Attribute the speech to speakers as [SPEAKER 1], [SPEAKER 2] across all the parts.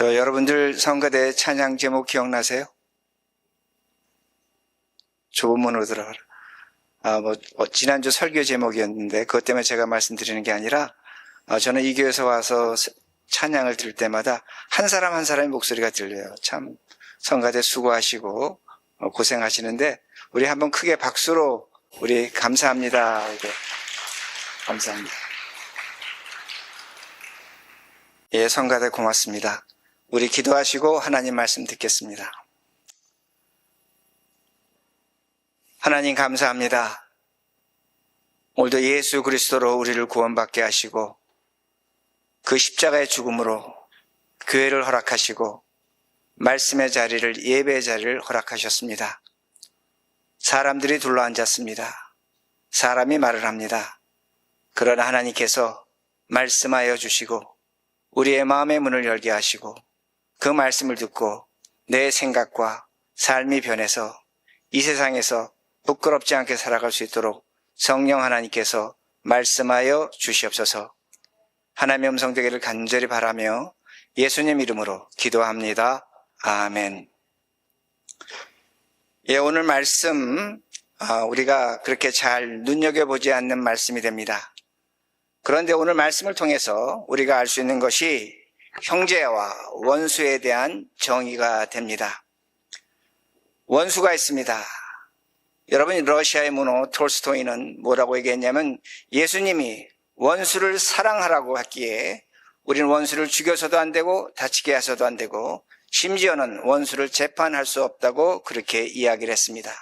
[SPEAKER 1] 여러분들 성가대 찬양 제목 기억나세요? 좁은 문으로 들어가라. 지난주 설교 제목이었는데 그것 때문에 제가 말씀드리는 게 아니라 저는 이 교회에서 와서 찬양을 들을 때마다 한 사람 한 사람의 목소리가 들려요. 참 성가대 수고하시고 고생하시는데 우리 한번 크게 박수로 우리 감사합니다. 감사합니다. 예, 성가대 고맙습니다. 우리 기도하시고 하나님 말씀 듣겠습니다. 하나님 감사합니다. 오늘도 예수 그리스도로 우리를 구원받게 하시고 그 십자가의 죽음으로 교회를 허락하시고 말씀의 자리를, 예배의 자리를 허락하셨습니다. 사람들이 둘러앉았습니다. 사람이 말을 합니다. 그러나 하나님께서 말씀하여 주시고 우리의 마음의 문을 열게 하시고 그 말씀을 듣고 내 생각과 삶이 변해서 이 세상에서 부끄럽지 않게 살아갈 수 있도록 성령 하나님께서 말씀하여 주시옵소서. 하나님의 음성 되기를 간절히 바라며 예수님 이름으로 기도합니다. 아멘. 예, 오늘 말씀 우리가 그렇게 잘 눈여겨보지 않는 말씀이 됩니다. 그런데 오늘 말씀을 통해서 우리가 알 수 있는 것이 형제와 원수에 대한 정의가 됩니다. 원수가 있습니다. 여러분, 러시아의 문호 톨스토이는 뭐라고 얘기했냐면 예수님이 원수를 사랑하라고 했기에 우리는 원수를 죽여서도 안 되고 다치게 해서도 안 되고 심지어는 원수를 재판할 수 없다고 그렇게 이야기를 했습니다.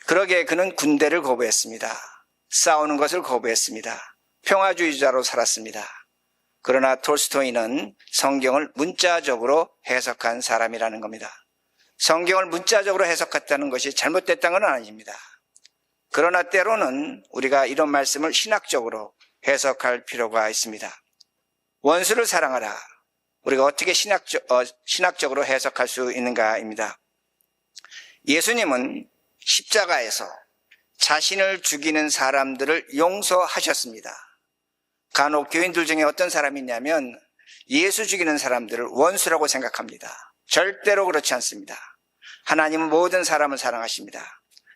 [SPEAKER 1] 그러기에 그는 군대를 거부했습니다. 싸우는 것을 거부했습니다. 평화주의자로 살았습니다. 그러나 톨스토이는 성경을 문자적으로 해석한 사람이라는 겁니다. 성경을 문자적으로 해석했다는 것이 잘못됐다는 건 아닙니다. 그러나 때로는 우리가 이런 말씀을 신학적으로 해석할 필요가 있습니다. 원수를 사랑하라. 우리가 어떻게 신학적으로 해석할 수 있는가입니다. 예수님은 십자가에서 자신을 죽이는 사람들을 용서하셨습니다. 간혹 교인들 중에 어떤 사람이 있냐면 예수 죽이는 사람들을 원수라고 생각합니다. 절대로 그렇지 않습니다. 하나님은 모든 사람을 사랑하십니다.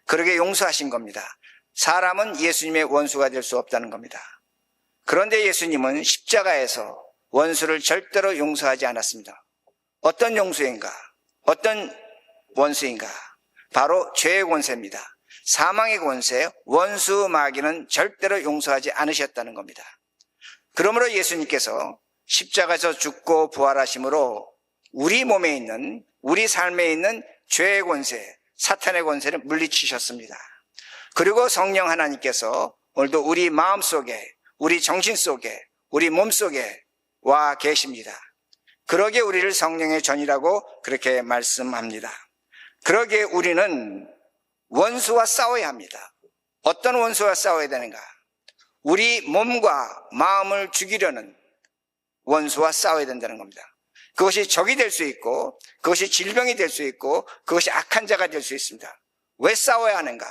[SPEAKER 1] 그러게 용서하신 겁니다. 사람은 예수님의 원수가 될 수 없다는 겁니다. 그런데 예수님은 십자가에서 원수를 절대로 용서하지 않았습니다. 어떤 용서인가? 어떤 원수인가? 바로 죄의 권세입니다. 사망의 권세, 원수 마귀는 절대로 용서하지 않으셨다는 겁니다. 그러므로 예수님께서 십자가에서 죽고 부활하심으로 우리 몸에 있는, 우리 삶에 있는 죄의 권세, 사탄의 권세를 물리치셨습니다. 그리고 성령 하나님께서 오늘도 우리 마음 속에, 우리 정신 속에, 우리 몸 속에 와 계십니다. 그러기에 우리를 성령의 전이라고 그렇게 말씀합니다. 그러기에 우리는 원수와 싸워야 합니다. 어떤 원수와 싸워야 되는가? 우리 몸과 마음을 죽이려는 원수와 싸워야 된다는 겁니다. 그것이 적이 될 수 있고 그것이 질병이 될 수 있고 그것이 악한 자가 될 수 있습니다. 왜 싸워야 하는가?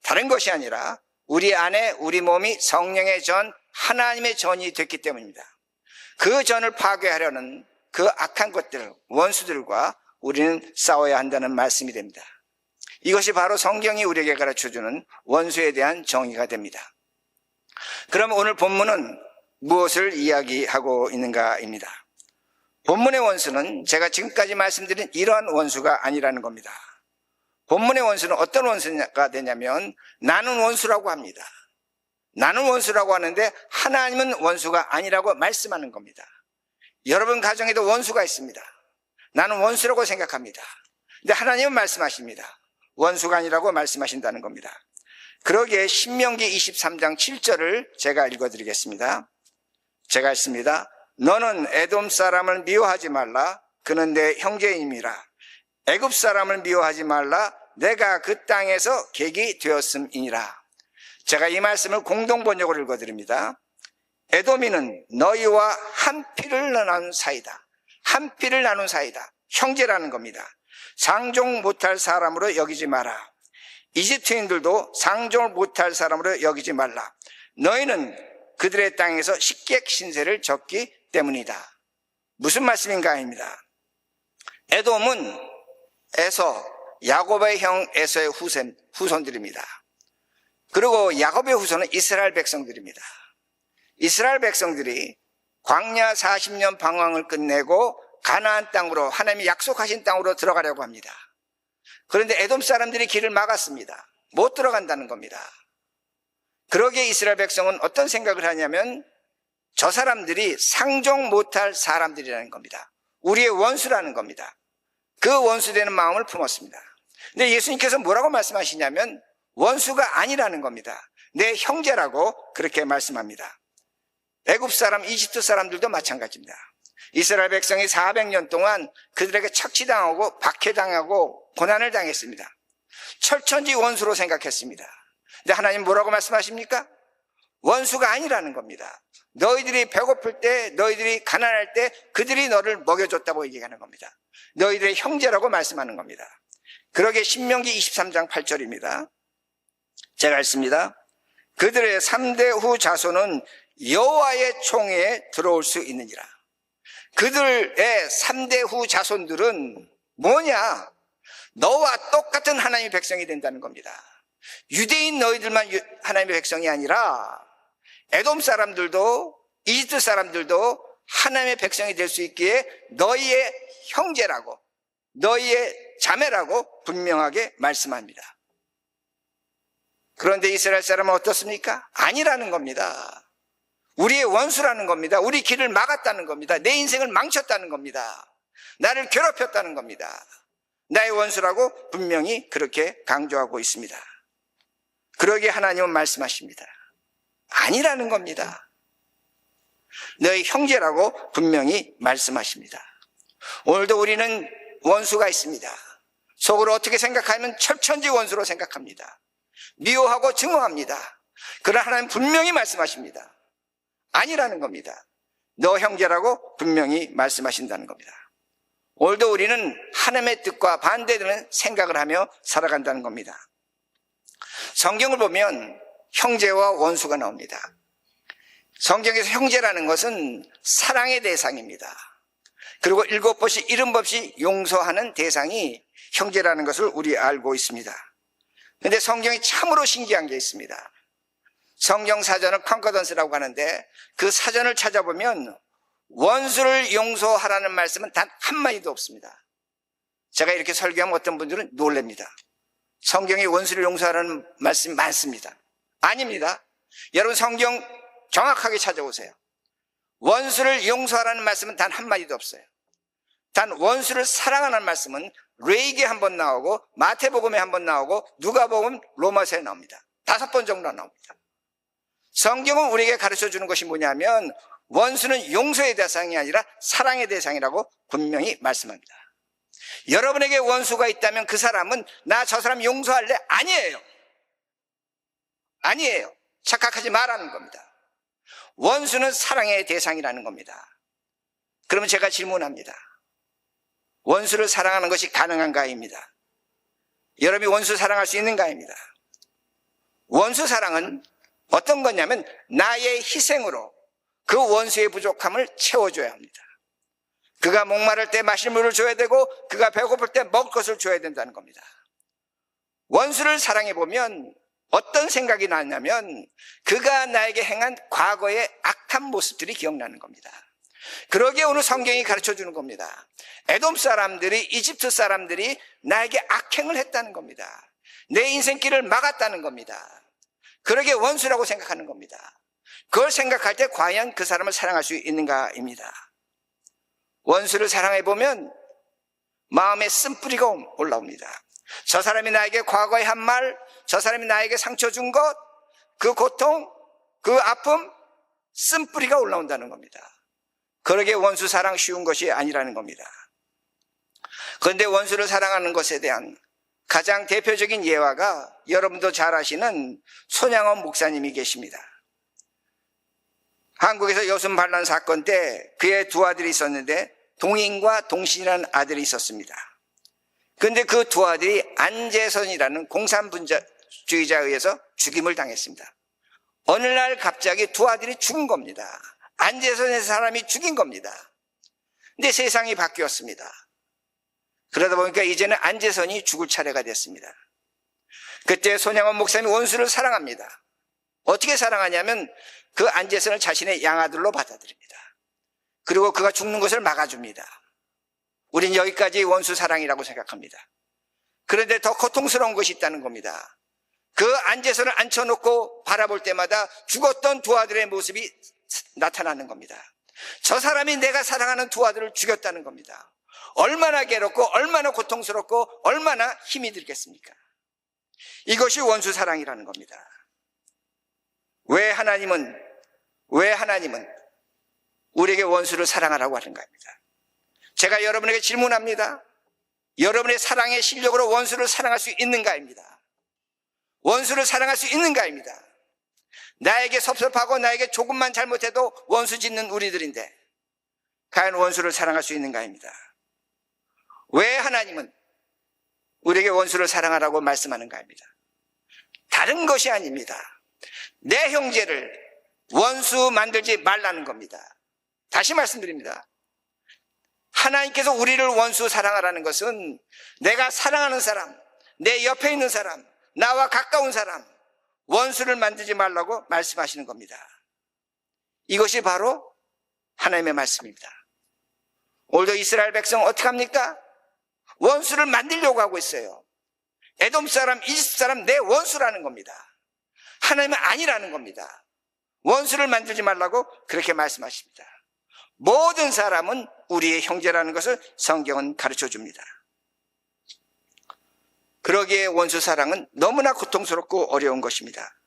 [SPEAKER 1] 다른 것이 아니라 우리 안에 우리 몸이 성령의 전, 하나님의 전이 됐기 때문입니다. 그 전을 파괴하려는 그 악한 것들, 원수들과 우리는 싸워야 한다는 말씀이 됩니다. 이것이 바로 성경이 우리에게 가르쳐주는 원수에 대한 정의가 됩니다. 그럼 오늘 본문은 무엇을 이야기하고 있는가입니다. 본문의 원수는 제가 지금까지 말씀드린 이러한 원수가 아니라는 겁니다. 본문의 원수는 어떤 원수가 되냐면 나는 원수라고 합니다. 나는 원수라고 하는데 하나님은 원수가 아니라고 말씀하는 겁니다. 여러분 가정에도 원수가 있습니다. 나는 원수라고 생각합니다. 근데 하나님은 말씀하십니다. 원수가 아니라고 말씀하신다는 겁니다. 그러기에 신명기 23장 7절을 제가 읽어드리겠습니다. 제가 읽습니다. 너는 에돔 사람을 미워하지 말라. 그는 내 형제임이라. 애굽 사람을 미워하지 말라. 내가 그 땅에서 객이 되었음이니라. 제가 이 말씀을 공동번역으로 읽어드립니다. 에돔이는 너희와 한 피를 나눈 사이다. 한 피를 나눈 사이다. 형제라는 겁니다. 상종 못할 사람으로 여기지 마라. 이집트인들도 상종을 못할 사람으로 여기지 말라. 너희는 그들의 땅에서 식객 신세를 졌기 때문이다. 무슨 말씀인가 합니다. 에돔은 에서, 야곱의 형 에서의 후손들입니다. 그리고 야곱의 후손은 이스라엘 백성들입니다. 이스라엘 백성들이 광야 40년 방황을 끝내고 가나안 땅으로, 하나님이 약속하신 땅으로 들어가려고 합니다. 그런데 에돔 사람들이 길을 막았습니다. 못 들어간다는 겁니다. 그러기에 이스라엘 백성은 어떤 생각을 하냐면 저 사람들이 상종 못할 사람들이라는 겁니다. 우리의 원수라는 겁니다. 그 원수되는 마음을 품었습니다. 근데 예수님께서 뭐라고 말씀하시냐면 원수가 아니라는 겁니다. 내 형제라고 그렇게 말씀합니다. 애굽 사람, 이집트 사람들도 마찬가지입니다. 이스라엘 백성이 400년 동안 그들에게 착취당하고 박해당하고 고난을 당했습니다. 철천지 원수로 생각했습니다. 근데 하나님 뭐라고 말씀하십니까? 원수가 아니라는 겁니다. 너희들이 배고플 때, 너희들이 가난할 때 그들이 너를 먹여줬다고 얘기하는 겁니다. 너희들의 형제라고 말씀하는 겁니다. 그러게 신명기 23장 8절입니다. 제가 읽습니다. 그들의 3대 후 자손은 여호와의 총회에 들어올 수 있느니라. 그들의 3대 후 자손들은 뭐냐? 너와 똑같은 하나님의 백성이 된다는 겁니다. 유대인 너희들만 하나님의 백성이 아니라 에돔 사람들도 이집트 사람들도 하나님의 백성이 될 수 있기에 너희의 형제라고, 너희의 자매라고 분명하게 말씀합니다. 그런데 이스라엘 사람은 어떻습니까? 아니라는 겁니다. 우리의 원수라는 겁니다. 우리 길을 막았다는 겁니다. 내 인생을 망쳤다는 겁니다. 나를 괴롭혔다는 겁니다. 나의 원수라고 분명히 그렇게 강조하고 있습니다. 그러기에 하나님은 말씀하십니다. 아니라는 겁니다. 너희 형제라고 분명히 말씀하십니다. 오늘도 우리는 원수가 있습니다. 속으로 어떻게 생각하면 철천지 원수로 생각합니다. 미워하고 증오합니다. 그러나 하나님 분명히 말씀하십니다. 아니라는 겁니다. 너 형제라고 분명히 말씀하신다는 겁니다. 오늘도 우리는 하나님의 뜻과 반대되는 생각을 하며 살아간다는 겁니다. 성경을 보면 형제와 원수가 나옵니다. 성경에서 형제라는 것은 사랑의 대상입니다. 그리고 7번씩 이름 없이 용서하는 대상이 형제라는 것을 우리 알고 있습니다. 그런데 성경이 참으로 신기한 게 있습니다. 성경 사전을 컨커던스라고 하는데 그 사전을 찾아보면 원수를 용서하라는 말씀은 단 한마디도 없습니다. 제가 이렇게 설교하면 어떤 분들은 놀랍니다. 성경에 원수를 용서하라는 말씀이 많습니다. 아닙니다. 여러분 성경 정확하게 찾아오세요. 원수를 용서하라는 말씀은 단 한마디도 없어요. 단 원수를 사랑하는 말씀은 레위기에 한 번 나오고 마태복음에 한 번 나오고 누가복음, 로마서에 나옵니다. 5번 정도 나옵니다. 성경은 우리에게 가르쳐주는 것이 뭐냐면 원수는 용서의 대상이 아니라 사랑의 대상이라고 분명히 말씀합니다. 여러분에게 원수가 있다면 그 사람은 나 저 사람 용서할래? 아니에요. 아니에요. 착각하지 말라는 겁니다. 원수는 사랑의 대상이라는 겁니다. 그러면 제가 질문합니다. 원수를 사랑하는 것이 가능한가입니다. 여러분이 원수 사랑할 수 있는가입니다. 원수 사랑은 어떤 거냐면 나의 희생으로 그 원수의 부족함을 채워줘야 합니다. 그가 목마를 때 마실 물을 줘야 되고 그가 배고플 때 먹을 것을 줘야 된다는 겁니다. 원수를 사랑해보면 어떤 생각이 나냐면 그가 나에게 행한 과거의 악한 모습들이 기억나는 겁니다. 그러기에 오늘 성경이 가르쳐주는 겁니다. 에돔 사람들이, 이집트 사람들이 나에게 악행을 했다는 겁니다. 내 인생길을 막았다는 겁니다. 그러기에 원수라고 생각하는 겁니다. 그걸 생각할 때 과연 그 사람을 사랑할 수 있는가입니다. 원수를 사랑해보면 마음에 쓴뿌리가 올라옵니다. 저 사람이 나에게 과거에 한 말, 저 사람이 나에게 상처 준 것, 그 고통, 그 아픔, 쓴뿌리가 올라온다는 겁니다. 그러기에 원수 사랑 쉬운 것이 아니라는 겁니다. 그런데 원수를 사랑하는 것에 대한 가장 대표적인 예화가 여러분도 잘 아시는 손양원 목사님이 계십니다. 한국에서 여순 반란 사건 때 그의 두 아들이 있었는데 동인과 동신이라는 아들이 있었습니다. 그런데 그 두 아들이 안재선이라는 공산주의자에 의해서 죽임을 당했습니다. 어느 날 갑자기 두 아들이 죽은 겁니다. 안재선의 사람이 죽인 겁니다. 근데 세상이 바뀌었습니다. 그러다 보니까 이제는 안재선이 죽을 차례가 됐습니다. 그때 손양원 목사님이 원수를 사랑합니다. 어떻게 사랑하냐면 그 안재선을 자신의 양아들로 받아들입니다. 그리고 그가 죽는 것을 막아줍니다. 우린 여기까지 원수 사랑이라고 생각합니다. 그런데 더 고통스러운 것이 있다는 겁니다. 그 안재선을 앉혀놓고 바라볼 때마다 죽었던 두 아들의 모습이 나타나는 겁니다. 저 사람이 내가 사랑하는 두 아들을 죽였다는 겁니다. 얼마나 괴롭고 얼마나 고통스럽고 얼마나 힘이 들겠습니까? 이것이 원수 사랑이라는 겁니다. 왜 하나님은 우리에게 원수를 사랑하라고 하는가 합니다. 제가 여러분에게 질문합니다. 여러분의 사랑의 실력으로 원수를 사랑할 수 있는가입니다. 원수를 사랑할 수 있는가입니다. 나에게 섭섭하고 나에게 조금만 잘못해도 원수 짓는 우리들인데 과연 원수를 사랑할 수 있는가입니다. 왜 하나님은 우리에게 원수를 사랑하라고 말씀하는가입니다. 다른 것이 아닙니다. 내 형제를 원수 만들지 말라는 겁니다. 다시 말씀드립니다. 하나님께서 우리를 원수 사랑하라는 것은 내가 사랑하는 사람, 내 옆에 있는 사람, 나와 가까운 사람, 원수를 만들지 말라고 말씀하시는 겁니다. 이것이 바로 하나님의 말씀입니다. 오늘도 이스라엘 백성 어떻게 합니까? 원수를 만들려고 하고 있어요. 에돔 사람, 이집트 사람 내 원수라는 겁니다. 하나님은 아니라는 겁니다. 원수를 만들지 말라고 그렇게 말씀하십니다. 모든 사람은 우리의 형제라는 것을 성경은 가르쳐 줍니다. 그러기에 원수 사랑은 너무나 고통스럽고 어려운 것입니다.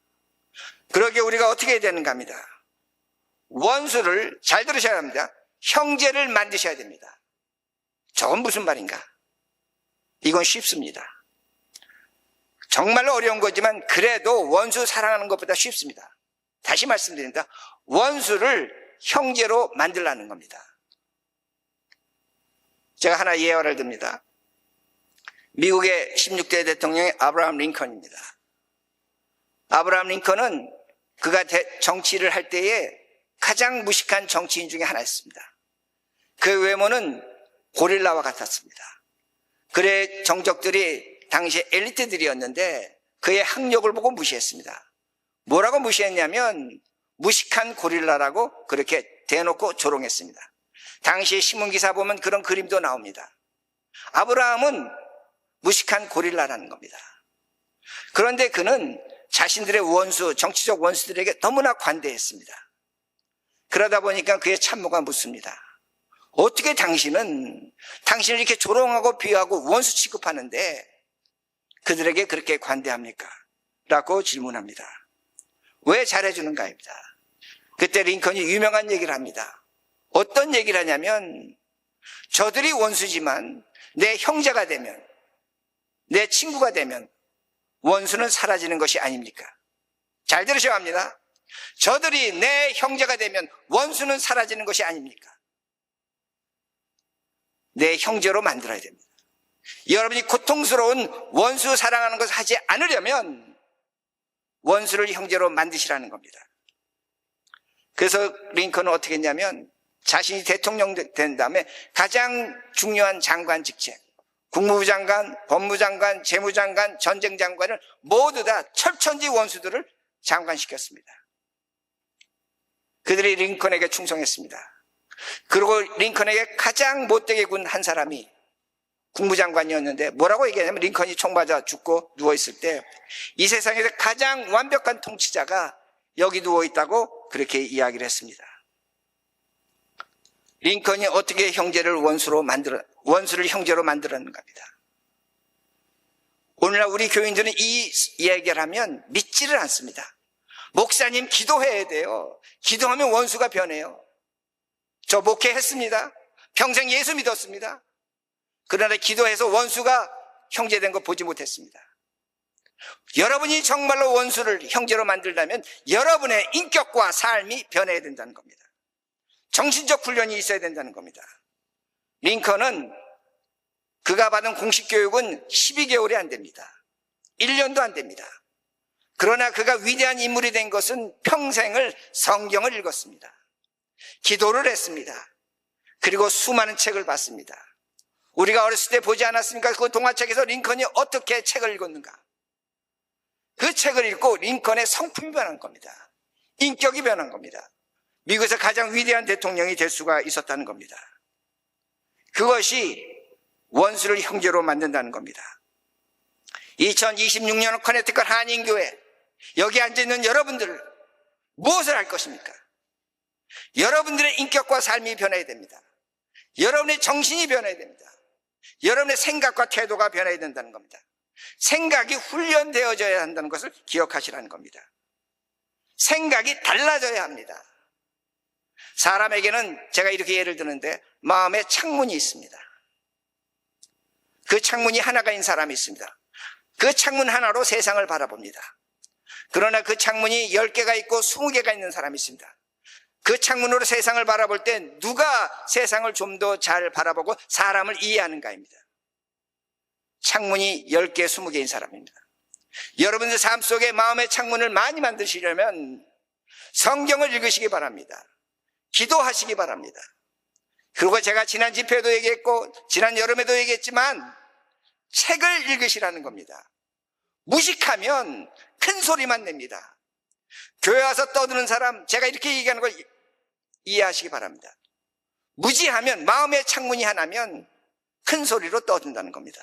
[SPEAKER 1] 그러기에 우리가 어떻게 해야 되는가 합니다. 원수를 잘 들으셔야 합니다. 형제를 만드셔야 됩니다. 저건 무슨 말인가? 이건 쉽습니다. 정말로 어려운 거지만 그래도 원수 사랑하는 것보다 쉽습니다. 다시 말씀드립니다. 원수를 형제로 만들라는 겁니다. 제가 하나 예화를 듭니다. 미국의 16대 대통령이 아브라함 링컨입니다. 아브라함 링컨은 그가 정치를 할 때에 가장 무식한 정치인 중에 하나였습니다. 그 외모는 고릴라와 같았습니다. 그의 정적들이 당시 엘리트들이었는데 그의 학력을 보고 무시했습니다. 뭐라고 무시했냐면 무식한 고릴라라고 그렇게 대놓고 조롱했습니다. 당시 신문기사 보면 그런 그림도 나옵니다. 아브라함은 무식한 고릴라라는 겁니다. 그런데 그는 자신들의 원수, 정치적 원수들에게 너무나 관대했습니다. 그러다 보니까 그의 참모가 묻습니다. 어떻게 당신을 이렇게 조롱하고 비하하고 원수 취급하는데 그들에게 그렇게 관대합니까? 라고 질문합니다. 왜 잘해주는가입니다. 그때 링컨이 유명한 얘기를 합니다. 어떤 얘기를 하냐면 저들이 원수지만 내 형제가 되면, 내 친구가 되면 원수는 사라지는 것이 아닙니까? 잘 들으셔야 합니다. 저들이 내 형제가 되면 원수는 사라지는 것이 아닙니까? 내 형제로 만들어야 됩니다. 여러분이 고통스러운 원수 사랑하는 것을 하지 않으려면 원수를 형제로 만드시라는 겁니다. 그래서 링컨은 어떻게 했냐면 자신이 대통령 된 다음에 가장 중요한 장관 직책, 국무부 장관, 법무장관, 재무장관, 전쟁장관을 모두 다 철천지 원수들을 장관시켰습니다. 그들이 링컨에게 충성했습니다. 그리고 링컨에게 가장 못되게 군 한 사람이 국무장관이었는데 뭐라고 얘기하냐면 링컨이 총 맞아 죽고 누워있을 때 이 세상에서 가장 완벽한 통치자가 여기 누워있다고 그렇게 이야기를 했습니다. 링컨이 어떻게 원수를 형제로 만들었는가 합니다. 오늘날 우리 교인들은 이 이야기를 하면 믿지를 않습니다. 목사님 기도해야 돼요. 기도하면 원수가 변해요. 저 목회했습니다. 평생 예수 믿었습니다. 그러나 기도해서 원수가 형제된 거 보지 못했습니다. 여러분이 정말로 원수를 형제로 만들려면 여러분의 인격과 삶이 변해야 된다는 겁니다. 정신적 훈련이 있어야 된다는 겁니다. 링컨은 그가 받은 공식 교육은 12개월이 안 됩니다. 1년도 안 됩니다. 그러나 그가 위대한 인물이 된 것은 평생을 성경을 읽었습니다. 기도를 했습니다. 그리고 수많은 책을 봤습니다. 우리가 어렸을 때 보지 않았습니까? 그 동화책에서 링컨이 어떻게 책을 읽었는가. 그 책을 읽고 링컨의 성품이 변한 겁니다. 인격이 변한 겁니다. 미국에서 가장 위대한 대통령이 될 수가 있었다는 겁니다. 그것이 원수를 형제로 만든다는 겁니다. 2026년 커네티컷 한인교회, 여기 앉아있는 여러분들 무엇을 할 것입니까? 여러분들의 인격과 삶이 변해야 됩니다. 여러분의 정신이 변해야 됩니다. 여러분의 생각과 태도가 변해야 된다는 겁니다. 생각이 훈련되어져야 한다는 것을 기억하시라는 겁니다. 생각이 달라져야 합니다. 사람에게는 제가 이렇게 예를 드는데 마음에 창문이 있습니다. 그 창문이 하나가 있는 사람이 있습니다. 그 창문 하나로 세상을 바라봅니다. 그러나 그 창문이 10개가 있고 20개가 있는 사람이 있습니다. 그 창문으로 세상을 바라볼 때 누가 세상을 좀 더 잘 바라보고 사람을 이해하는가입니다. 창문이 10개, 20개인 사람입니다. 여러분들 삶 속에 마음의 창문을 많이 만드시려면 성경을 읽으시기 바랍니다. 기도하시기 바랍니다. 그리고 제가 지난 집회에도 얘기했고 지난 여름에도 얘기했지만 책을 읽으시라는 겁니다. 무식하면 큰 소리만 냅니다. 교회 와서 떠드는 사람, 제가 이렇게 얘기하는 걸 이해하시기 바랍니다. 무지하면, 마음의 창문이 하나면 큰 소리로 떠든다는 겁니다.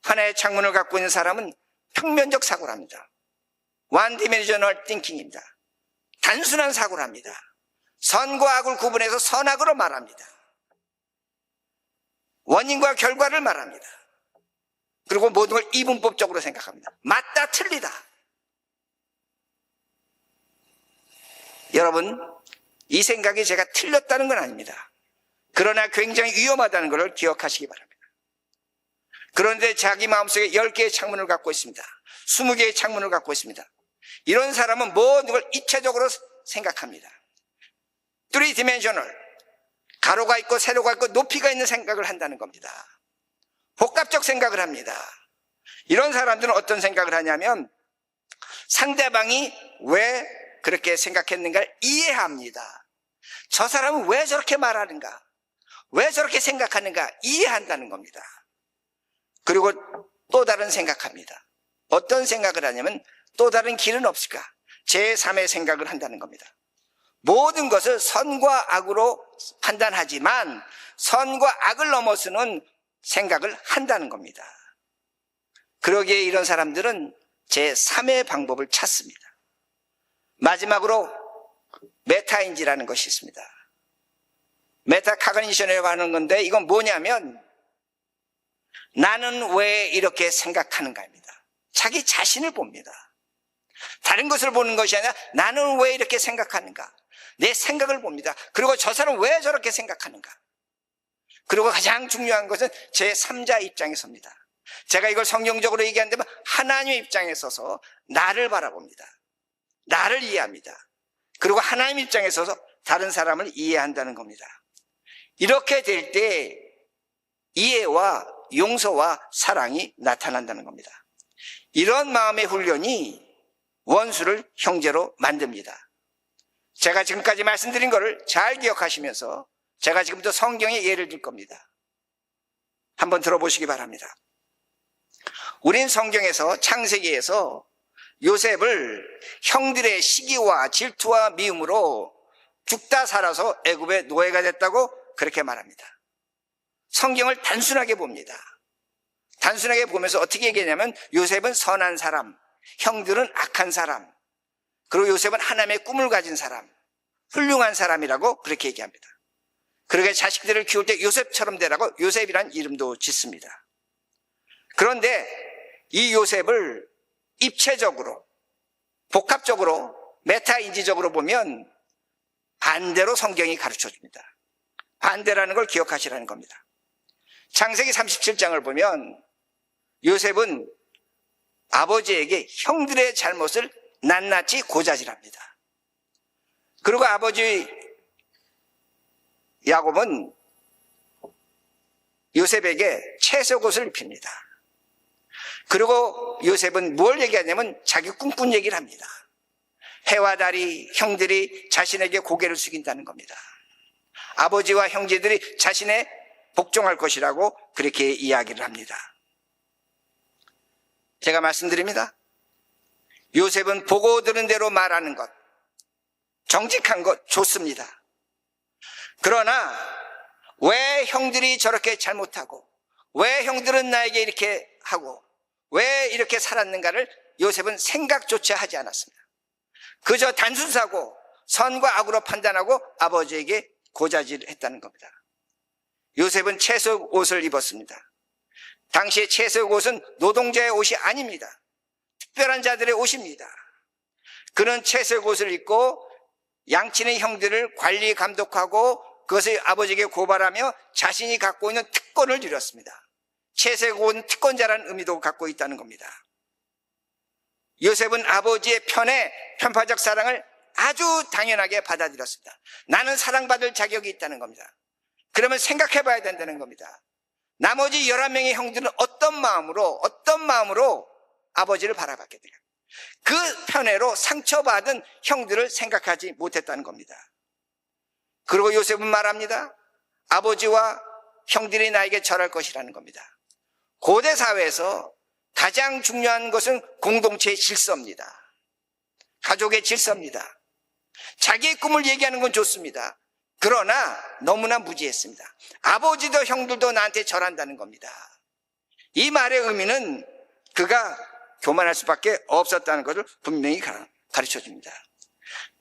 [SPEAKER 1] 하나의 창문을 갖고 있는 사람은 평면적 사고를 합니다. one dimensional thinking입니다. 단순한 사고를 합니다. 선과 악을 구분해서 선악으로 말합니다. 원인과 결과를 말합니다. 그리고 모든 걸 이분법적으로 생각합니다. 맞다, 틀리다. 여러분, 이 생각이 제가 틀렸다는 건 아닙니다. 그러나 굉장히 위험하다는 것을 기억하시기 바랍니다. 그런데 자기 마음속에 10개의 창문을 갖고 있습니다. 20개의 창문을 갖고 있습니다. 이런 사람은 모든 걸 입체적으로 생각합니다. 3dimensional, 가로가 있고 세로가 있고 높이가 있는 생각을 한다는 겁니다. 복합적 생각을 합니다. 이런 사람들은 어떤 생각을 하냐면 상대방이 왜 그렇게 생각했는가를 이해합니다. 저 사람은 왜 저렇게 말하는가, 왜 저렇게 생각하는가 이해한다는 겁니다. 그리고 또 다른 생각합니다. 어떤 생각을 하냐면 또 다른 길은 없을까, 제3의 생각을 한다는 겁니다. 모든 것을 선과 악으로 판단하지만 선과 악을 넘어서는 생각을 한다는 겁니다. 그러기에 이런 사람들은 제3의 방법을 찾습니다. 마지막으로 메타인지라는 것이 있습니다. 메타카그니션이라고 하는 건데 이건 뭐냐면 나는 왜 이렇게 생각하는가입니다. 자기 자신을 봅니다. 다른 것을 보는 것이 아니라 나는 왜 이렇게 생각하는가, 내 생각을 봅니다. 그리고 저 사람은 왜 저렇게 생각하는가. 그리고 가장 중요한 것은 제3자 입장에 섭니다. 제가 이걸 성경적으로 얘기한다면 하나님의 입장에 서서 나를 바라봅니다. 나를 이해합니다. 그리고 하나님 입장에 서서 다른 사람을 이해한다는 겁니다. 이렇게 될 때 이해와 용서와 사랑이 나타난다는 겁니다. 이런 마음의 훈련이 원수를 형제로 만듭니다. 제가 지금까지 말씀드린 것을 잘 기억하시면서 제가 지금부터 성경의 예를 들 겁니다. 한번 들어보시기 바랍니다. 우린 성경에서 창세기에서 요셉을 형들의 시기와 질투와 미움으로 죽다 살아서 애굽의 노예가 됐다고 그렇게 말합니다. 성경을 단순하게 봅니다. 단순하게 보면서 어떻게 얘기하냐면 요셉은 선한 사람, 형들은 악한 사람, 그리고 요셉은 하나님의 꿈을 가진 사람, 훌륭한 사람이라고 그렇게 얘기합니다. 그러게 자식들을 키울 때 요셉처럼 되라고 요셉이란 이름도 짓습니다. 그런데 이 요셉을 입체적으로, 복합적으로, 메타인지적으로 보면 반대로 성경이 가르쳐 줍니다. 반대라는 걸 기억하시라는 겁니다. 창세기 37장을 보면 요셉은 아버지에게 형들의 잘못을 낱낱이 고자질합니다. 그리고 아버지 야곱은 요셉에게 채색옷을 입힙니다. 그리고 요셉은 뭘 얘기하냐면 자기 꿈꾼 얘기를 합니다. 해와 달이, 형들이 자신에게 고개를 숙인다는 겁니다. 아버지와 형제들이 자신의 복종할 것이라고 그렇게 이야기를 합니다. 제가 말씀드립니다. 요셉은 보고 들은 대로 말하는 것, 정직한 것 좋습니다. 그러나 왜 형들이 저렇게 잘못하고, 왜 형들은 나에게 이렇게 하고, 왜 이렇게 살았는가를 요셉은 생각조차 하지 않았습니다. 그저 단순사고 선과 악으로 판단하고 아버지에게 고자질했다는 겁니다. 요셉은 채색 옷을 입었습니다. 당시의 채색 옷은 노동자의 옷이 아닙니다. 특별한 자들의 옷입니다. 그는 채색 옷을 입고 양친의 형들을 관리 감독하고 그것을 아버지에게 고발하며 자신이 갖고 있는 특권을 누렸습니다. 채색 옷은 특권자라는 의미도 갖고 있다는 겁니다. 요셉은 아버지의 편파적 사랑을 아주 당연하게 받아들였습니다. 나는 사랑받을 자격이 있다는 겁니다. 그러면 생각해 봐야 된다는 겁니다. 나머지 11명의 형들은 어떤 마음으로 아버지를 바라봤겠느냐. 그 편애로 상처받은 형들을 생각하지 못했다는 겁니다. 그리고 요셉은 말합니다. 아버지와 형들이 나에게 절할 것이라는 겁니다. 고대 사회에서 가장 중요한 것은 공동체의 질서입니다. 가족의 질서입니다. 자기의 꿈을 얘기하는 건 좋습니다. 그러나 너무나 무지했습니다. 아버지도 형들도 나한테 절한다는 겁니다. 이 말의 의미는 그가 교만할 수밖에 없었다는 것을 분명히 가르쳐 줍니다.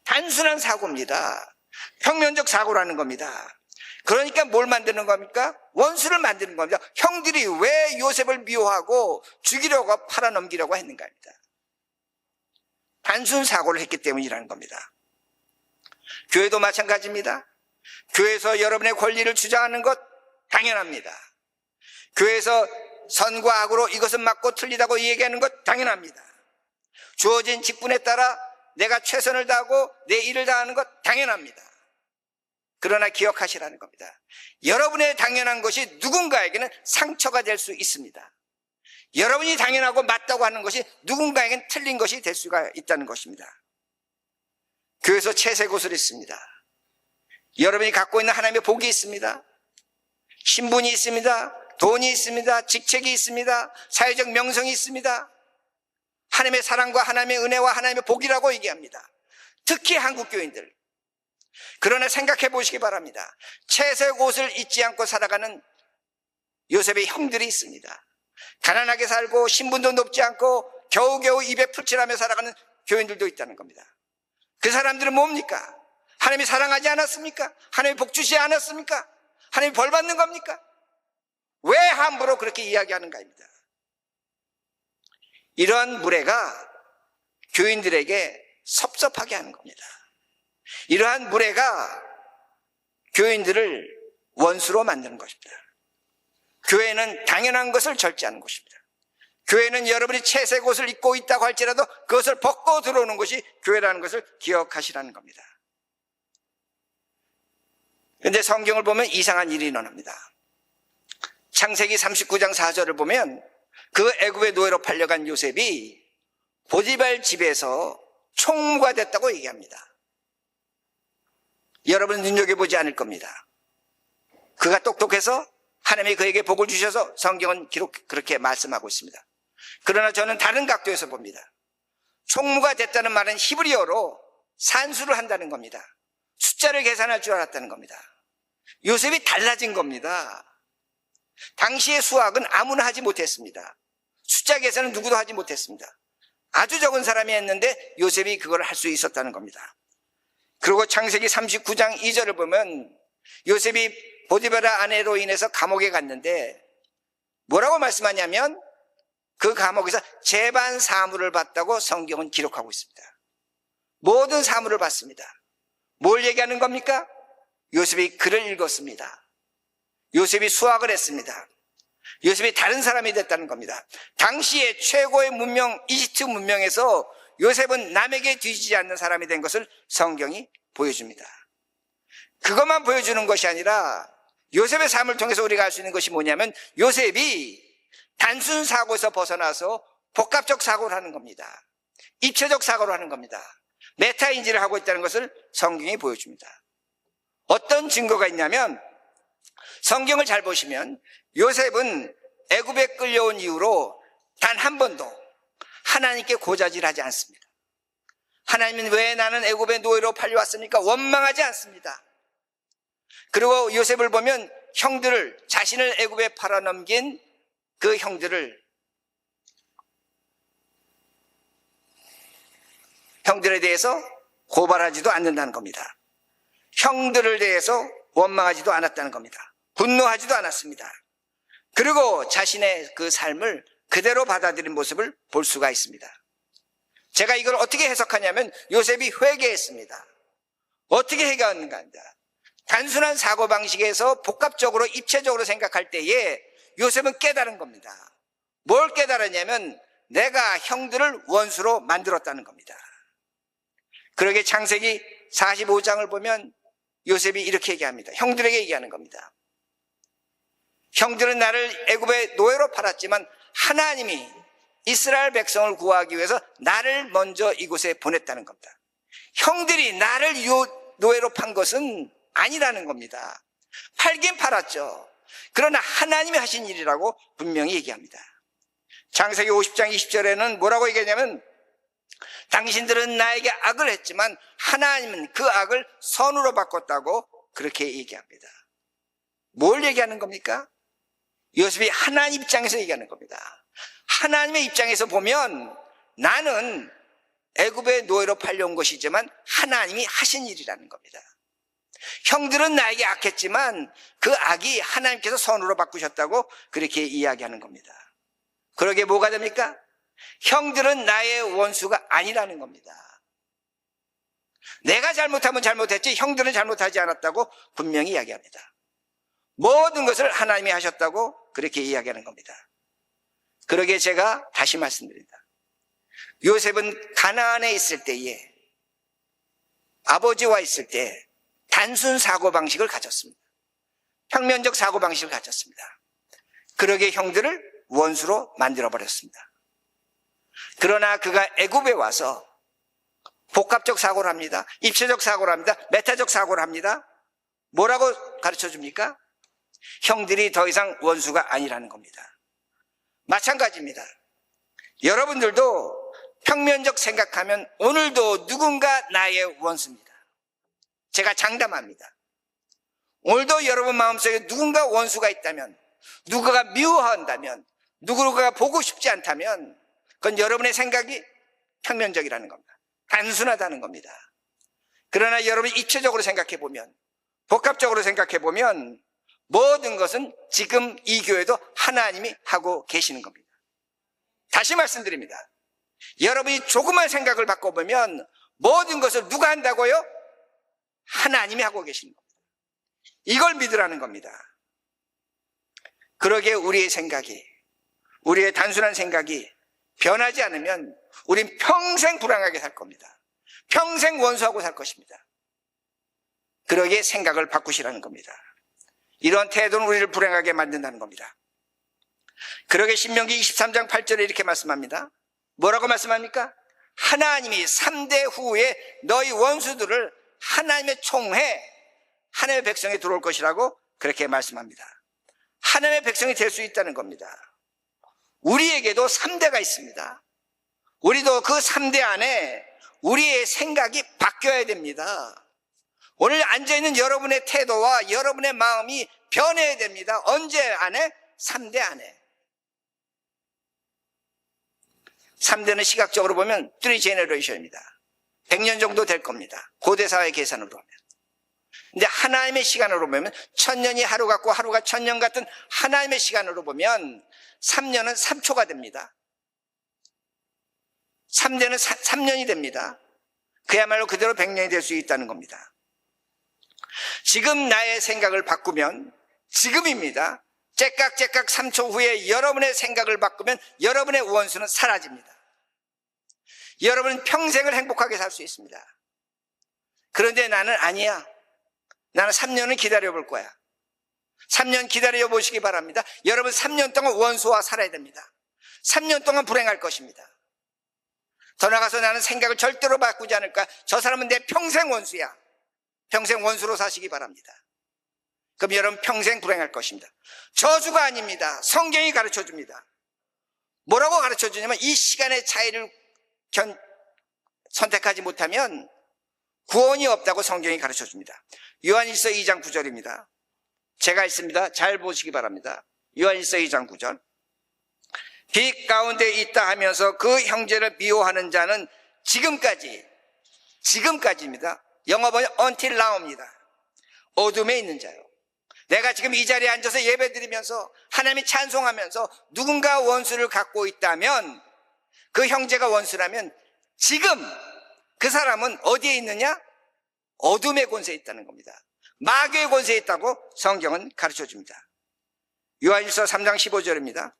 [SPEAKER 1] 단순한 사고입니다. 평면적 사고라는 겁니다. 그러니까 뭘 만드는 겁니까? 원수를 만드는 겁니다. 형들이 왜 요셉을 미워하고 죽이려고 팔아넘기려고 했는가입니다. 단순 사고를 했기 때문이라는 겁니다. 교회도 마찬가지입니다. 교회에서 여러분의 권리를 주장하는 것 당연합니다. 교회에서 선과 악으로 이것은 맞고 틀리다고 얘기하는 것 당연합니다. 주어진 직분에 따라 내가 최선을 다하고 내 일을 다하는 것 당연합니다. 그러나 기억하시라는 겁니다. 여러분의 당연한 것이 누군가에게는 상처가 될 수 있습니다. 여러분이 당연하고 맞다고 하는 것이 누군가에게는 틀린 것이 될 수가 있다는 것입니다. 교회에서 채색 옷을 입습니다. 여러분이 갖고 있는 하나님의 복이 있습니다. 신분이 있습니다. 돈이 있습니다. 직책이 있습니다. 사회적 명성이 있습니다. 하나님의 사랑과 하나님의 은혜와 하나님의 복이라고 얘기합니다. 특히 한국 교인들. 그러나 생각해 보시기 바랍니다. 채색 옷을 입지 않고 살아가는 요셉의 형들이 있습니다. 가난하게 살고 신분도 높지 않고 겨우겨우 입에 풀칠하며 살아가는 교인들도 있다는 겁니다. 그 사람들은 뭡니까? 하나님이 사랑하지 않았습니까? 하나님이 복 주시지 않았습니까? 하나님이 벌 받는 겁니까? 왜 함부로 그렇게 이야기하는가입니다. 이러한 무례가 교인들에게 섭섭하게 하는 겁니다. 이러한 무례가 교인들을 원수로 만드는 것입니다. 교회는 당연한 것을 절제하는 것입니다. 교회는 여러분이 채색 옷을 입고 있다고 할지라도 그것을 벗고 들어오는 것이 교회라는 것을 기억하시라는 겁니다. 그런데 성경을 보면 이상한 일이 일어납니다. 창세기 39장 4절을 보면 그 애굽의 노예로 팔려간 요셉이 보디발 집에서 총무가 됐다고 얘기합니다. 여러분은 눈여겨보지 않을 겁니다. 그가 똑똑해서 하나님이 그에게 복을 주셔서 성경은 그렇게 말씀하고 있습니다. 그러나 저는 다른 각도에서 봅니다. 총무가 됐다는 말은 히브리어로 산수를 한다는 겁니다. 숫자를 계산할 줄 알았다는 겁니다. 요셉이 달라진 겁니다. 당시의 수학은 아무나 하지 못했습니다. 숫자 계산은 누구도 하지 못했습니다. 아주 적은 사람이 했는데 요셉이 그걸 할 수 있었다는 겁니다. 그리고 창세기 39장 2절을 보면 요셉이 보디바라 아내로 인해서 감옥에 갔는데 뭐라고 말씀하냐면 그 감옥에서 재반 사물을 받다고 성경은 기록하고 있습니다. 모든 사물을 받습니다. 뭘 얘기하는 겁니까? 요셉이 글을 읽었습니다. 요셉이 수학을 했습니다. 요셉이 다른 사람이 됐다는 겁니다. 당시의 최고의 문명, 이집트 문명에서 요셉은 남에게 뒤지지 않는 사람이 된 것을 성경이 보여줍니다. 그것만 보여주는 것이 아니라 요셉의 삶을 통해서 우리가 알 수 있는 것이 뭐냐면 요셉이 단순 사고에서 벗어나서 복합적 사고를 하는 겁니다. 입체적 사고를 하는 겁니다. 메타인지를 하고 있다는 것을 성경이 보여줍니다. 어떤 증거가 있냐면 성경을 잘 보시면 요셉은 애굽에 끌려온 이후로 단 한 번도 하나님께 고자질하지 않습니다. 하나님은 왜 나는 애굽의 노예로 팔려왔습니까? 원망하지 않습니다. 그리고 요셉을 보면 형들을, 자신을 애굽에 팔아넘긴 그 형들에 대해서 고발하지도 않는다는 겁니다. 형들을 대해서 원망하지도 않았다는 겁니다. 분노하지도 않았습니다. 그리고 자신의 그 삶을 그대로 받아들인 모습을 볼 수가 있습니다. 제가 이걸 어떻게 해석하냐면 요셉이 회개했습니다. 어떻게 회개하는가 합니다. 단순한 사고방식에서 복합적으로 입체적으로 생각할 때에 요셉은 깨달은 겁니다. 뭘 깨달았냐면 내가 형들을 원수로 만들었다는 겁니다. 그러게 창세기 45장을 보면 요셉이 이렇게 얘기합니다. 형들에게 얘기하는 겁니다. 형들은 나를 애굽의 노예로 팔았지만 하나님이 이스라엘 백성을 구하기 위해서 나를 먼저 이곳에 보냈다는 겁니다. 형들이 나를 노예로 판 것은 아니라는 겁니다. 팔긴 팔았죠. 그러나 하나님이 하신 일이라고 분명히 얘기합니다. 창세기 50장 20절에는 뭐라고 얘기하냐면 당신들은 나에게 악을 했지만 하나님은 그 악을 선으로 바꿨다고 그렇게 얘기합니다. 뭘 얘기하는 겁니까? 요셉이 하나님 입장에서 얘기하는 겁니다. 하나님의 입장에서 보면 나는 애굽의 노예로 팔려온 것이지만 하나님이 하신 일이라는 겁니다. 형들은 나에게 악했지만 그 악이 하나님께서 선으로 바꾸셨다고 그렇게 이야기하는 겁니다. 그러게 뭐가 됩니까? 형들은 나의 원수가 아니라는 겁니다. 내가 잘못하면 잘못했지 형들은 잘못하지 않았다고 분명히 이야기합니다. 모든 것을 하나님이 하셨다고 그렇게 이야기하는 겁니다. 그러게 제가 다시 말씀드립니다. 요셉은 가나안에 있을 때에 아버지와 있을 때 단순 사고방식을 가졌습니다. 평면적 사고방식을 가졌습니다. 그러게 형들을 원수로 만들어버렸습니다. 그러나 그가 애굽에 와서 복합적 사고를 합니다. 입체적 사고를 합니다. 메타적 사고를 합니다. 뭐라고 가르쳐 줍니까? 형들이 더 이상 원수가 아니라는 겁니다. 마찬가지입니다. 여러분들도 평면적 생각하면 오늘도 누군가 나의 원수입니다. 제가 장담합니다. 오늘도 여러분 마음속에 누군가 원수가 있다면, 누군가 미워한다면, 누군가 보고 싶지 않다면 그건 여러분의 생각이 평면적이라는 겁니다. 단순하다는 겁니다. 그러나 여러분이 입체적으로 생각해 보면, 복합적으로 생각해 보면 모든 것은 지금 이 교회도 하나님이 하고 계시는 겁니다. 다시 말씀드립니다. 여러분이 조금만 생각을 바꿔보면 모든 것을 누가 한다고요? 하나님이 하고 계시는 겁니다. 이걸 믿으라는 겁니다. 그러게 우리의 생각이, 우리의 단순한 생각이 변하지 않으면 우린 평생 불행하게 살 겁니다. 평생 원수하고 살 것입니다. 그러게 생각을 바꾸시라는 겁니다. 이런 태도는 우리를 불행하게 만든다는 겁니다. 그러게 신명기 23장 8절에 이렇게 말씀합니다. 뭐라고 말씀합니까? 하나님이 3대 후에 너희 원수들을 하나님의 총회, 하나님의 백성에 들어올 것이라고 그렇게 말씀합니다. 하나님의 백성이 될 수 있다는 겁니다. 우리에게도 3대가 있습니다. 우리도 그 3대 안에 우리의 생각이 바뀌어야 됩니다. 오늘 앉아있는 여러분의 태도와 여러분의 마음이 변해야 됩니다. 언제 안에? 3대 안에. 3대는 시각적으로 보면 3 제너레이션입니다. 100년 정도 될 겁니다. 고대사회 계산으로 보면. 근데 하나님의 시간으로 보면 1000년이 하루 같고 하루가 1000년 같은 하나님의 시간으로 보면 3년은 3초가 됩니다. 3년은 3년이 됩니다. 그야말로 그대로 100년이 될 수 있다는 겁니다. 지금 나의 생각을 바꾸면 지금입니다. 째깍째깍 3초 후에 여러분의 생각을 바꾸면 여러분의 원수는 사라집니다. 여러분은 평생을 행복하게 살 수 있습니다. 그런데 나는 아니야. 나는 3년은 기다려볼 거야. 3년 기다려 보시기 바랍니다. 여러분 3년 동안 원수와 살아야 됩니다. 3년 동안 불행할 것입니다. 더 나아가서 나는 생각을 절대로 바꾸지 않을 거야. 저 사람은 내 평생 원수야. 평생 원수로 사시기 바랍니다. 그럼 여러분 평생 불행할 것입니다. 저주가 아닙니다. 성경이 가르쳐 줍니다. 뭐라고 가르쳐 주냐면 이 시간의 차이를 선택하지 못하면 구원이 없다고 성경이 가르쳐 줍니다. 요한일서 2장 9절입니다. 제가 있습니다. 잘 보시기 바랍니다. 요한일서 2장 9절. 빛 가운데 있다 하면서 그 형제를 미워하는 자는 지금까지입니다. 영어 번역 until now입니다. 어둠에 있는 자요. 내가 지금 이 자리에 앉아서 예배 드리면서 하나님이 찬송하면서 누군가 원수를 갖고 있다면, 그 형제가 원수라면 지금 그 사람은 어디에 있느냐? 어둠의 권세에 있다는 겁니다. 마귀의 권세에 있다고 성경은 가르쳐 줍니다. 요한일서 3장 15절입니다.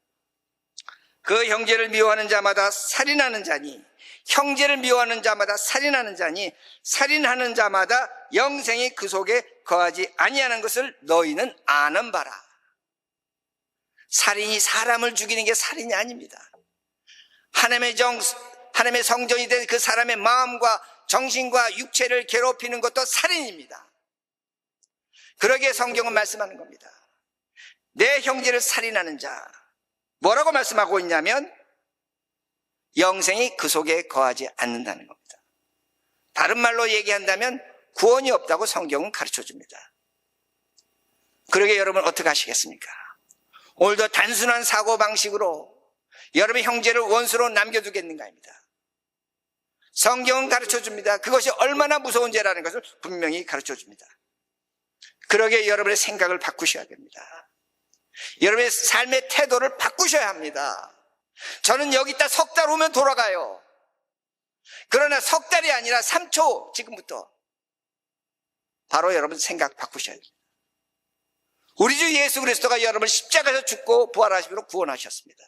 [SPEAKER 1] 그 형제를 미워하는 자마다 살인하는 자니, 형제를 미워하는 자마다 살인하는 자니, 살인하는 자마다 영생이 그 속에 거하지 아니하는 것을 너희는 아는 바라. 살인이 사람을 죽이는 게 살인이 아닙니다. 하나님의 성전이 된 그 사람의 마음과 정신과 육체를 괴롭히는 것도 살인입니다. 그러기에 성경은 말씀하는 겁니다. 내 형제를 살인하는 자, 뭐라고 말씀하고 있냐면 영생이 그 속에 거하지 않는다는 겁니다. 다른 말로 얘기한다면 구원이 없다고 성경은 가르쳐 줍니다. 그러게 여러분 어떻게 하시겠습니까? 오늘도 단순한 사고방식으로 여러분의 형제를 원수로 남겨두겠는가입니다. 성경은 가르쳐 줍니다. 그것이 얼마나 무서운 죄라는 것을 분명히 가르쳐 줍니다. 그러게 여러분의 생각을 바꾸셔야 됩니다. 여러분의 삶의 태도를 바꾸셔야 합니다. 저는 여기 있다 석 달 후면 돌아가요. 그러나 석 달이 아니라 3초 지금부터 바로 여러분 생각 바꾸셔야 됩니다. 우리 주 예수 그리스도가 여러분을 십자가에서 죽고 부활하심으로 구원하셨습니다.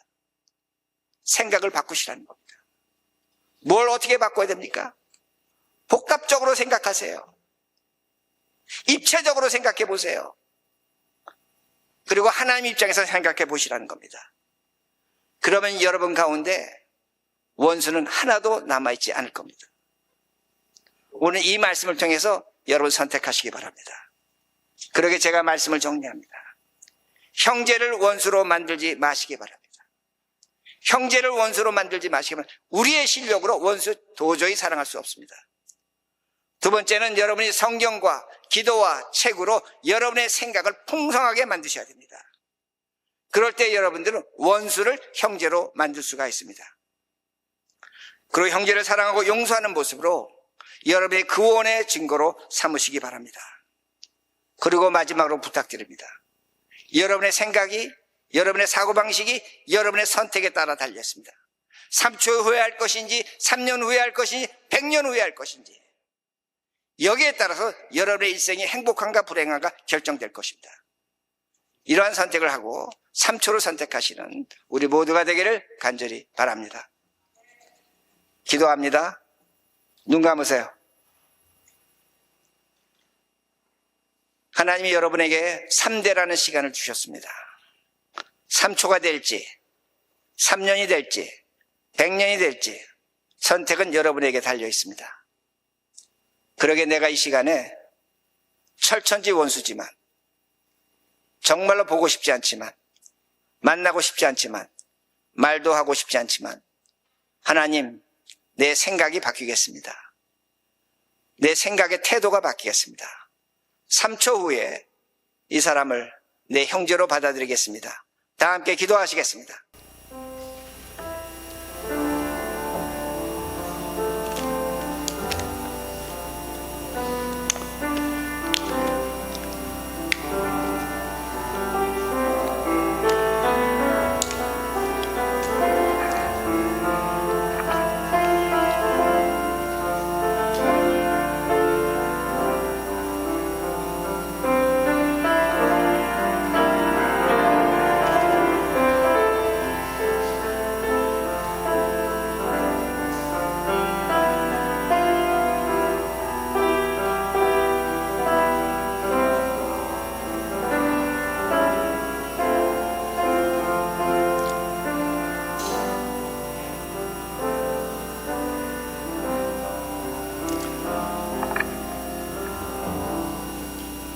[SPEAKER 1] 생각을 바꾸시라는 겁니다. 뭘 어떻게 바꿔야 됩니까? 복합적으로 생각하세요. 입체적으로 생각해 보세요. 그리고 하나님 입장에서 생각해 보시라는 겁니다. 그러면 여러분 가운데 원수는 하나도 남아있지 않을 겁니다. 오늘 이 말씀을 통해서 여러분 선택하시기 바랍니다. 그러게 제가 말씀을 정리합니다. 형제를 원수로 만들지 마시기 바랍니다. 형제를 원수로 만들지 마시기 바랍니다. 우리의 실력으로 원수 도저히 사랑할 수 없습니다. 두 번째는 여러분이 성경과 기도와 책으로 여러분의 생각을 풍성하게 만드셔야 됩니다. 그럴 때 여러분들은 원수를 형제로 만들 수가 있습니다. 그리고 형제를 사랑하고 용서하는 모습으로 여러분의 구원의 증거로 삼으시기 바랍니다. 그리고 마지막으로 부탁드립니다. 여러분의 생각이, 여러분의 사고방식이 여러분의 선택에 따라 달렸습니다. 3초 후에 할 것인지, 3년 후에 할 것인지, 100년 후에 할 것인지, 여기에 따라서 여러분의 일생이 행복한가 불행한가 결정될 것입니다. 이러한 선택을 하고 3초를 선택하시는 우리 모두가 되기를 간절히 바랍니다. 기도합니다. 눈 감으세요. 하나님이 여러분에게 3대라는 시간을 주셨습니다. 3초가 될지, 3년이 될지, 100년이 될지 선택은 여러분에게 달려 있습니다. 그러게 내가 이 시간에 철천지 원수지만, 정말로 보고 싶지 않지만, 만나고 싶지 않지만, 말도 하고 싶지 않지만, 하나님, 내 생각이 바뀌겠습니다. 내 생각의 태도가 바뀌겠습니다. 3초 후에 이 사람을 내 형제로 받아들이겠습니다. 다 함께 기도하시겠습니다.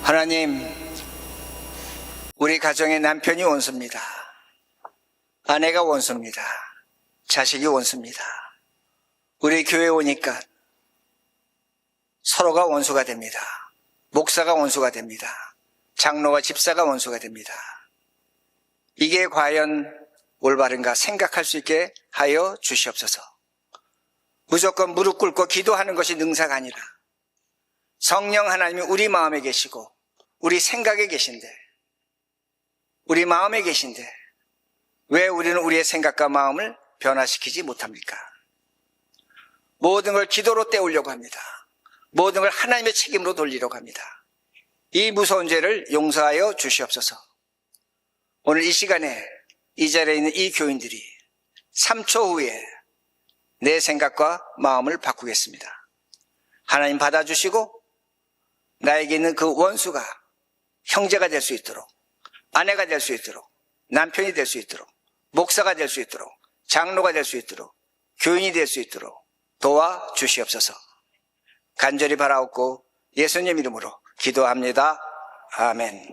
[SPEAKER 1] 하나님, 우리 가정의 남편이 원수입니다. 아내가 원수입니다. 자식이 원수입니다. 우리 교회 오니까 서로가 원수가 됩니다. 목사가 원수가 됩니다. 장로와 집사가 원수가 됩니다. 이게 과연 올바른가 생각할 수 있게 하여 주시옵소서. 무조건 무릎 꿇고 기도하는 것이 능사가 아니라 성령 하나님이 우리 마음에 계시고 우리 생각에 계신데, 우리 마음에 계신데 왜 우리는 우리의 생각과 마음을 변화시키지 못합니까? 모든 걸 기도로 때우려고 합니다. 모든 걸 하나님의 책임으로 돌리려고 합니다. 이 무서운 죄를 용서하여 주시옵소서. 오늘 이 시간에 이 자리에 있는 이 교인들이 3초 후에 내 생각과 마음을 바꾸겠습니다. 하나님 받아주시고 나에게 있는 그 원수가 형제가 될 수 있도록, 아내가 될 수 있도록, 남편이 될 수 있도록, 목사가 될 수 있도록, 장로가 될 수 있도록, 교인이 될 수 있도록 도와주시옵소서. 간절히 바라옵고 예수님 이름으로 기도합니다. 아멘.